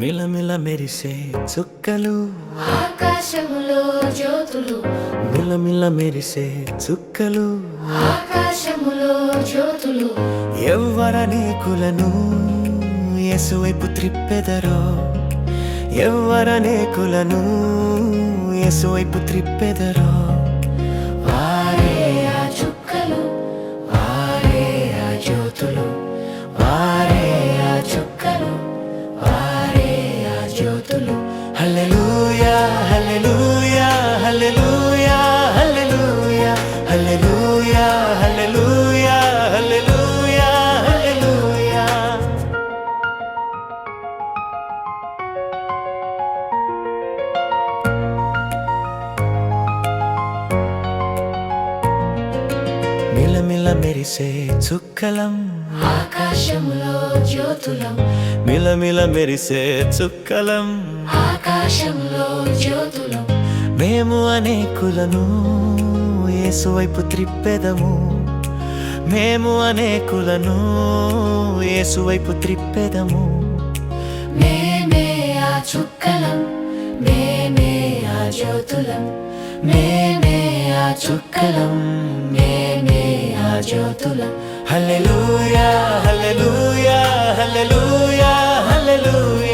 మిలమిల మెరిసే చుక్కలు ఆకాశములో జ్యోతులు, మిలమిల మెరిసే చుక్కలు ఆకాశములో జ్యోతులు, ఎవ్వరనేకులను యేసువైపు త్రిప్పెదరో, ఎవ్వరనేకులను యేసువైపు త్రిప్పెదరో. వారే ఆ చుక్కలు, వారే ఆ జ్యోతులు, వారే ఆ చుక్కలు, వారే ఆ జ్యోతులు. హల్లెలూయా హల్లెలూయా హల్లెలూయా హల్లెలూయా హల్లెలూయా హల్లెలూయా హల్లెలూయా హల్లెలూయా. మిలమిల మెరిసే చుక్కలం, ఆకాశములో జ్యోతులం, మిలమిల మెరిసే చుక్కలం, ఆకాశంలో జ్యోతులం, మేము అనేకులను యేసువైపు త్రిప్పెదము, మేము అనేకులను యేసువైపు త్రిప్పెదము. మేమే ఆ చుక్కలం, మేమే ఆ జ్యోతులం, మేమే ఆ చుక్కలం, మేమే ఆ జ్యోతులం. హల్లెలూయా హల్లెలూయా హల్లెలూయా హల్లెలూయా.